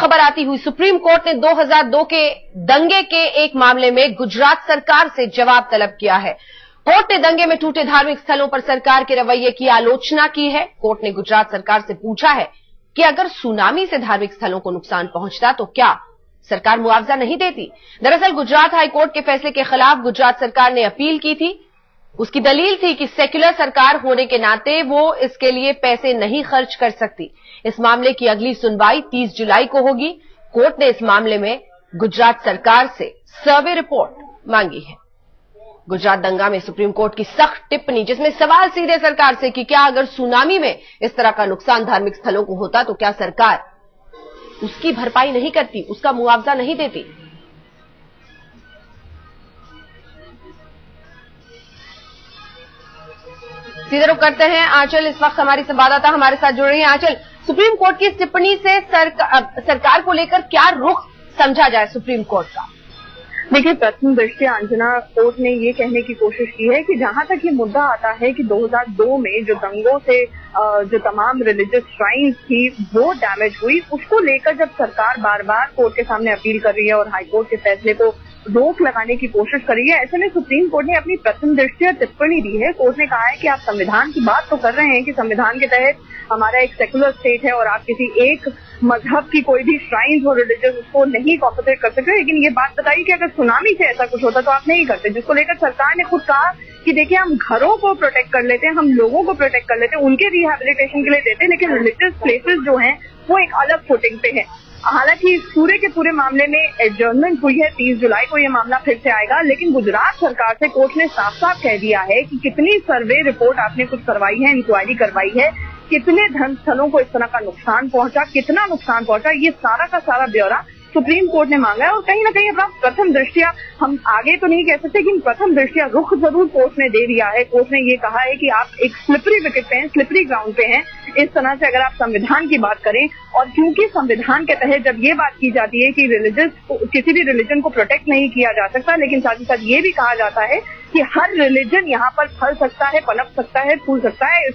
खबर आती हुई सुप्रीम कोर्ट ने 2002 के दंगे के एक मामले में गुजरात सरकार से जवाब तलब किया है। कोर्ट ने दंगे में टूटे धार्मिक स्थलों पर सरकार के रवैये की आलोचना की है। कोर्ट ने गुजरात सरकार से पूछा है कि अगर सुनामी से धार्मिक स्थलों को नुकसान पहुंचता तो क्या सरकार मुआवजा नहीं देती। दरअसल गुजरात हाईकोर्ट के फैसले के खिलाफ गुजरात सरकार ने अपील की थी। उसकी दलील थी कि सेक्युलर सरकार होने के नाते वो इसके लिए पैसे नहीं खर्च कर सकती। इस मामले की अगली सुनवाई 30 जुलाई को होगी। कोर्ट ने इस मामले में गुजरात सरकार से सर्वे रिपोर्ट मांगी है। गुजरात दंगा में सुप्रीम कोर्ट की सख्त टिप्पणी, जिसमें सवाल सीधे सरकार से कि क्या अगर सुनामी में इस तरह का नुकसान धार्मिक स्थलों को होता तो क्या सरकार उसकी भरपाई नहीं करती, उसका मुआवजा नहीं देती। सीधे रुख करते हैं आंचल, इस वक्त हमारी संवाददाता हमारे साथ जुड़ रही है। आंचल, सुप्रीम कोर्ट की इस टिप्पणी से सरकार को लेकर क्या रुख समझा जाए सुप्रीम कोर्ट का? देखिए, प्रथम दृष्टया अंजना, कोर्ट ने ये कहने की कोशिश की है कि जहां तक ये मुद्दा आता है कि 2002 में जो दंगों से जो तमाम रिलीजियस श्राइन्स थी वो डैमेज हुई, उसको लेकर जब सरकार बार बार कोर्ट के सामने अपील कर रही है और हाईकोर्ट के फैसले को रोक लगाने की कोशिश कर रही है, ऐसे में सुप्रीम कोर्ट ने अपनी प्रथम दृष्टया टिप्पणी दी है। कोर्ट ने कहा है कि आप संविधान की बात तो कर रहे हैं कि संविधान के तहत हमारा एक सेकुलर स्टेट है और आप किसी एक मजहब की कोई भी श्राइन्स हो रिलीजियस उसको नहीं कॉम्पनसेट कर सकते, लेकिन ये बात बताइए कि अगर सुनामी से ऐसा कुछ होता तो आप नहीं करते, जिसको लेकर सरकार ने खुद कहा कि देखिए हम घरों को प्रोटेक्ट कर लेते हैं, हम लोगों को प्रोटेक्ट कर लेते हैं, उनके रिहैबिलिटेशन के लिए देते हैं, लेकिन रिलीजियस प्लेसेस जो हैं वो एक अलग फुटिंग पे है। हालांकि पूरे के पूरे मामले में एडजर्नमेंट हुई है, 30 जुलाई को ये मामला फिर से आएगा, लेकिन गुजरात सरकार से कोर्ट ने साफ साफ कह दिया है कि कितनी सर्वे रिपोर्ट आपने कुछ करवाई है, इंक्वायरी करवाई है, कितने धर्म स्थलों को इस तरह का नुकसान पहुंचा, कितना नुकसान पहुंचा, ये सारा का सारा ब्यौरा सुप्रीम कोर्ट ने मांगा है। और कहीं ना कहीं अपना प्रथम दृष्टया, हम आगे तो नहीं कह सकते, लेकिन प्रथम दृष्टया रुख जरूर कोर्ट ने दे दिया है। कोर्ट ने ये कहा है कि आप एक स्लिपरी विकेट पे हैं, स्लिपरी ग्राउंड पे हैं, इस तरह से अगर आप संविधान की बात करें, और क्योंकि संविधान के तहत जब ये बात की जाती है कि किसी भी रिलीजन को प्रोटेक्ट नहीं किया जा सकता, लेकिन साथ ही साथ ये भी कहा जाता है कि हर रिलीजन यहाँ पर फल सकता है, पनप सकता है, फूल सकता है।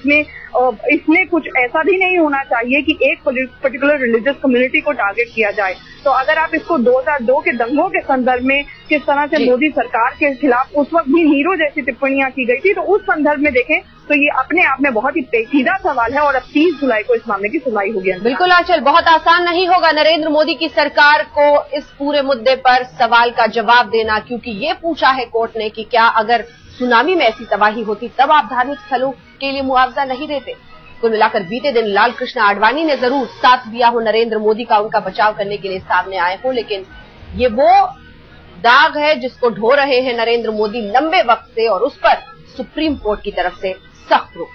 इसमें कुछ ऐसा भी नहीं होना चाहिए कि एक पर्टिकुलर रिलीजियस कम्युनिटी को टारगेट किया जाए। तो अगर आप इसको 2002 के दंगों के संदर्भ में किस तरह से मोदी सरकार के खिलाफ उस वक्त भी हीरो जैसी टिप्पणियां की गई थी, तो उस संदर्भ में देखें तो ये अपने आप में बहुत ही पेचीदा सवाल है और अब 30 जुलाई को इस मामले की सुनवाई होगी। बिल्कुल आंचल, बहुत आसान नहीं होगा नरेंद्र मोदी की सरकार को इस पूरे मुद्दे पर सवाल का जवाब देना, क्योंकि ये पूछा है कोर्ट ने कि क्या अगर सुनामी में ऐसी तबाही होती तब आप धार्मिक स्थलों के लिए मुआवजा नहीं देते। कुल मिलाकर बीते दिन लाल कृष्ण आडवाणी ने जरूर साथ दिया हो नरेंद्र मोदी का, उनका बचाव करने के लिए सामने आए हो, लेकिन ये वो दाग है जिसको ढो रहे हैं नरेंद्र मोदी लंबे वक्त से, और उस पर सुप्रीम कोर्ट की तरफ से सख्त रुख।